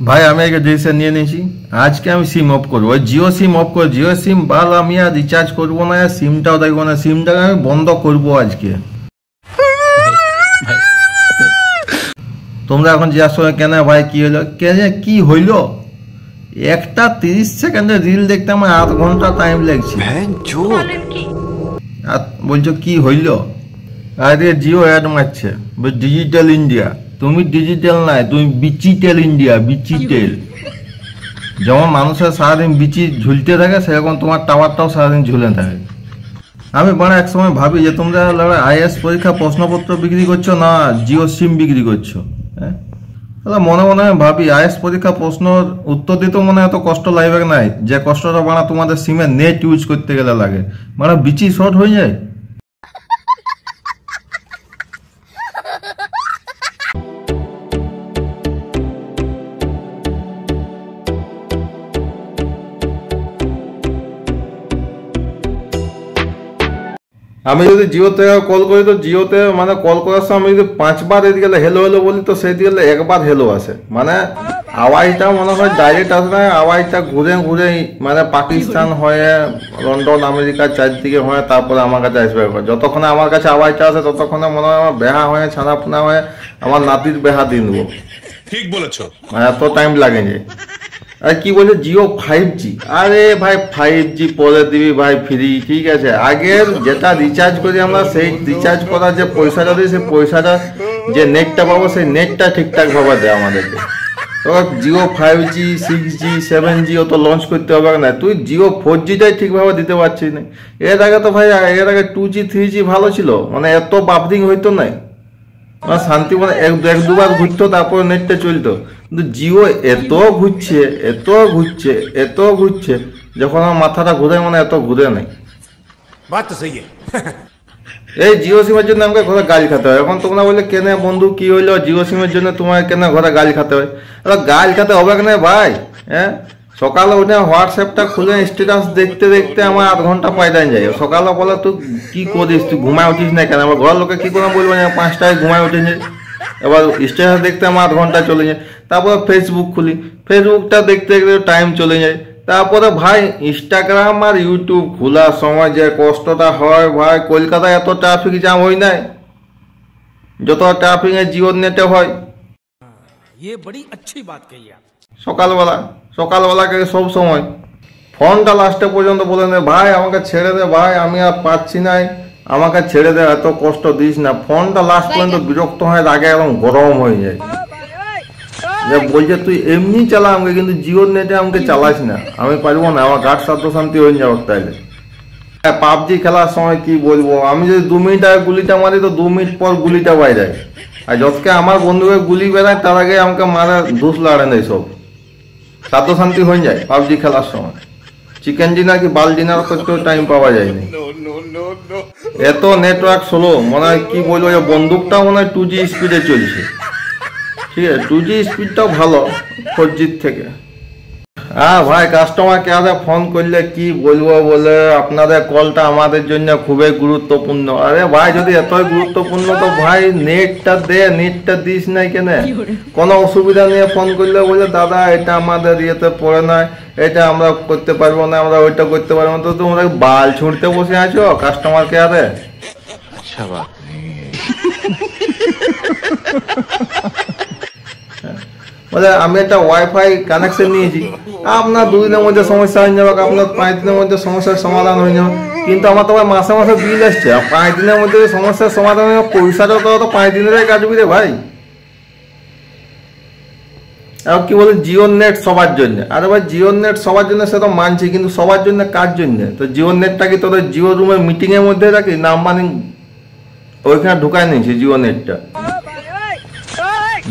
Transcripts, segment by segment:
ভাই আমি আগে ডিসিশন নিয়ে নিয়েছি, আজকে আমি সিম অফ করবো। জিও সিম অফ করে, জিও সিম বাল আমি আর রিচার্জ করবো না, সিমটাও দেখবো না, সিমটাকে আমি বন্ধ করবো আজকে। তোমরা এখন জিজ্ঞাসা করো কেন ভাই কি হইলো, কেন কি হইলো? একটা 30 সেকেন্ডের রিল দেখতে আমার 8 ঘন্টা টাইম লাগছে। আর বলছো কি হইলো? আরে জিও অ্যাড মারছে ডিজিটাল ইন্ডিয়া। তুমি ডিজিটাল নাই, তুমি বিচিটেল ইন্ডিয়া, বিচিটেল। যেমন মানুষের সারাদিন বিচি ঝুলতে থাকে, সেরকম তোমার টাওয়ারটাও সারাদিন ঝুলে থাকে। আমি বড় এক সময় ভাবি যে তোমরা আইএস পরীক্ষা প্রশ্নপত্র বিক্রি করছো না জিও সিম বিক্রি করছো। হ্যাঁ, তাহলে মনে মনে ভাবি আইএস পরীক্ষা প্রশ্ন উত্তর দিতে মনে এত কষ্ট লাগবে নাই, যে কষ্টটা বানা তোমাদের সিমে নেট ইউজ করতে গেলে লাগে, মানে বিচি শর্ট হয়ে যায়। আমি যদি জিওতে কল করি তো জিওতে মানে কল করার সময় আমি যদি 5 বার এদিকে হেলো হেলো বলি তো সেই দিকে একবার হেলো আসে, মানে আওয়াজটা মনে হয় ডাইরেক্ট আসে না, আওয়াজটা ঘুরে ঘুরে মানে পাকিস্তান হয়ে লন্ডন আমেরিকার চারদিকে হয়ে তারপরে আমার কাছে আসবে। যতক্ষণে আমার কাছে আওয়াজটা আসে ততক্ষণে মনে হয় আমার বেহা হয়ে ছানাপুনা হয়ে আমার নাতির বেহা দিয়ে দেবো। ঠিক বলেছো, মানে এত টাইম লাগে যে। আর কি বলছে জিও 5G, আরে ভাই 5G পরে দিবি ভাই ফ্রি, ঠিক আছে। আগের যেটা রিচার্জ করি আমরা, সেই রিচার্জ করার যে পয়সাটা দিই, সেই পয়সাটা যে নেটটা পাবো সেই নেটটা ঠিকঠাক ভাবে দেয় আমাদেরকে। তো জিও 5G 6G 7G ও তো লঞ্চ করতে হবে না, তুই জিও 4Gটাই ঠিকভাবে দিতে পারছিস না। এর আগে তো ভাই, এর আগে 2G 3G ভালো ছিল, মানে এত বাফরিং হইতো না, শান্তি মানে এক দুবার ঘুরতো তারপর নেটটা চলতো। কিন্তু জিও এত ঘুরছে এত ঘুরছে এত ঘুরছে, যখন আমার মাথাটা ঘুরে মানে এত ঘুরে নাই। এই জিও সিমের জন্য আমাকে ঘরে গাল খেতে হয়। এখন তোমরা বলে কেন বন্ধু কি হইলো জিও সিমের জন্য তোমার কেন ঘরে গাল খেতে হয়? গাল খেতে হবে না ভাই। হ্যাঁ, সকালে উঠে হোয়াটসঅ্যাপটা খুলে স্ট্যাটাস দেখতে দেখতে আমার 8 ঘন্টা পাইদান যায়। সকালে বলে তুই কি করিস, তুই ঘুমায় উঠিস না কেন? আমার ঘরের লোকে কি করে বলবো 5টায় ঘুমায় উঠে যায়, এবার স্ট্যাটাস দেখতে আমার 8 ঘন্টা চলে যায়। তারপরে ফেসবুক খুলি, ফেসবুকটা দেখতে দেখতে টাইম চলে যায়। তারপরে ভাই ইনস্টাগ্রাম আর ইউটিউব খোলার সময় যে কষ্টটা হয় ভাই, কলকাতায় এত ট্রাফিক জ্যাম হয় নাই যত ট্রাফিক জিও নেটে হয়। সকালবেলা সব সময় ফোনটা লাস্টে পর্যন্ত বলে নে ভাই আমাকে ছেড়ে দে ভাই, আমি আর পাচ্ছি নাই, আমাকে ছেড়ে দে, এত কষ্ট দিস না। ফোনটা লাস্ট পর্যন্ত বিরক্ত হয়, আগে একদম গরম হয়ে যায়, যে বলছে তুই এমনি চালা আমাকে, কিন্তু জিওর নেটে আমাকে চালাস না, আমি পারবো না, আমার গাঢ় সাধ্য শান্তি হয়ে যাবে। তাইলে পাবজি খেলার সময় কি বলবো, আমি যদি 2 মিনিট আগে গুলিটা মারি তো 2 মিনিট পর গুলিটা বাইরে, আর যতকে আমার বন্ধুকে গুলি বেড়ায় তার আগে আমাকে মারা ধুস লাড়ে নেই, সব সাধ্য শান্তি হয়ে যায় পাবজি খেলার সময়। চিকেন ডিনার কি বাল ডিনার করতেও টাইম পাওয়া যায়নি, এত নেটওয়ার্ক স্লো। মনে হয় কি বলবো, বন্দুকটাও মনে হয় 2G স্পিডে চলছে, ঠিক আছে। 2G স্পিডটাও ভালো 4G থেকে। হ্যাঁ ভাই, কাস্টমার কেয়ারে ফোন করলে কি বলবো বলে, আপনাদের কলটা আমাদের জন্য খুবই গুরুত্বপূর্ণ। আরে ভাই যদি এতই গুরুত্বপূর্ণ তো ভাই নেটটা দে, নেটটা দিস নাই কেন? কোনো অসুবিধা নিয়ে ফোন করলে বলে দাদা এটা আমাদের ইয়েতে পড়ে নাই, এটা আমরা করতে পারবো না, আমরা ওইটা করতে পারবো না। তো তোমরা বাল ছুঁড়তে বসে আছো কাস্টমার কেয়ারে। আচ্ছা বাত বলে আমি একটা ওয়াইফাই কানেকশন নিয়েছি, আপনার 2 দিনের মধ্যে সমস্যা হয়ে যাবে, আপনার 5 দিনের মধ্যে সমস্যার সমাধান হয়ে যাবে। কিন্তু আমার তো মাসে মাসে বিল আসছে, আর 5 দিনের মধ্যে সমস্যার সমাধান হয়ে যাবে, পয়সাটা তো 5 দিনেরই কাটবি রে ভাই। আর কি বলে জিওর নেট সবার জন্য, আরে ভাই জিওর নেট সবার জন্য সে তো মানছি, কিন্তু সবার জন্য কার জন্য? তো জিওর নেটটা কি তোদের জিও রুমের মিটিং এর মধ্যে রাখি, নাম মানে ওইখানে ঢুকায় নিয়েছি জিও নেটটা।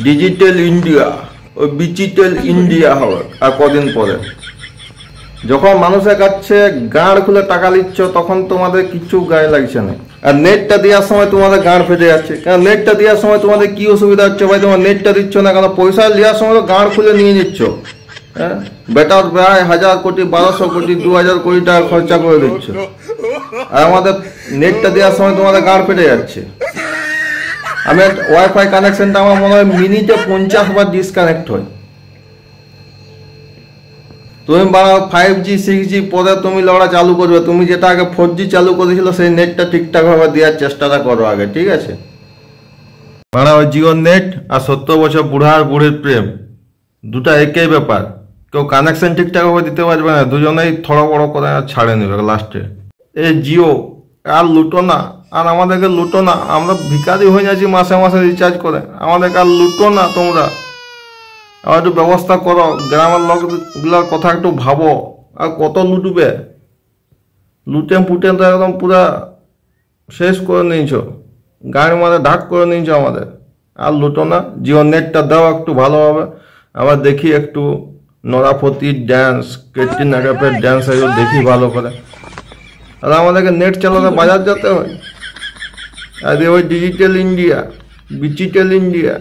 ডিজিটাল ইন্ডিয়া, ওই ডিজিটাল ইন্ডিয়া হবে আর কদিন পরে। যখন মানুষের কাছে গাঁড় খুলে টাকা নিচ্ছ তখন তোমাদের কিছু গায়ে লাগছে না, আর নেটটা দেওয়ার সময় তোমাদের গাঁড় ফেটে যাচ্ছে। কারণ নেটটা দেওয়ার সময় তোমাদের কি অসুবিধা হচ্ছে ভাই, তোমার নেটটা দিচ্ছ না কেন? পয়সা নেওয়ার সময় তো গাঁড় খুলে নিয়ে নিচ্ছ। হ্যাঁ, বেটার প্রায় 1000 কোটি 1200 কোটি 2000 কোটি টাকা খরচা করে দিচ্ছ, আর আমাদের নেটটা দেওয়ার সময় তোমাদের গাঁড় ফেটে যাচ্ছে। আমি ওয়াইফাই কানেকশনটা আমার মনে হয় মিনিটে 50 বার ডিসকানেক্ট হয়, তুমি বাড়াও 5G 6G পরে তুমি লড়া চালু করবে। তুমি যেটা আগে 4G চালু করেছিল সেই নেটটা ঠিকঠাকভাবে দেওয়ার চেষ্টাটা করো আগে, ঠিক আছে? বাড়াও জিওর নেট আর 70 বছর বুড়া আর বুড়ির প্রেম, দুটা একই ব্যাপার। কেউ কানেকশন ঠিকঠাকভাবে দিতে পারবে না, দুজনেই থড়ো বড় করে ছাড়ে নেবে লাস্টে। এই জিও আর লুটো না, আর আমাদেরকে লুটো না, আমরা ভিখারি হয়ে যাচ্ছি মাসে মাসে রিচার্জ করে। আমাদেরকে আর লুটো না তোমরা, আর একটু ব্যবস্থা করো। গ্রামের লোকগুলোর কথা একটু ভাবো। আর কত লুটবে, লুটে পুটে তো একদম পুরা শেষ করে নিয়েছ, গাড়ির মধ্যে ঢাক করে নিয়েছ আমাদের। আর লুটো না, জিও নেটটা দাও একটু ভালোভাবে। আবার দেখি একটু নরাফতির ড্যান্স, ক্যাটরিনা কাইফের ড্যান্স এগুলো দেখি ভালো করে। আর আমাদেরকে নেট চালাতে বাজার যেতে হয়। আর ওই digital India, digital India,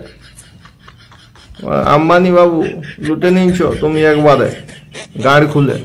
Ambani বাবু লুটে নিয়েছ তুমি একবারে গাড়ি খুলে।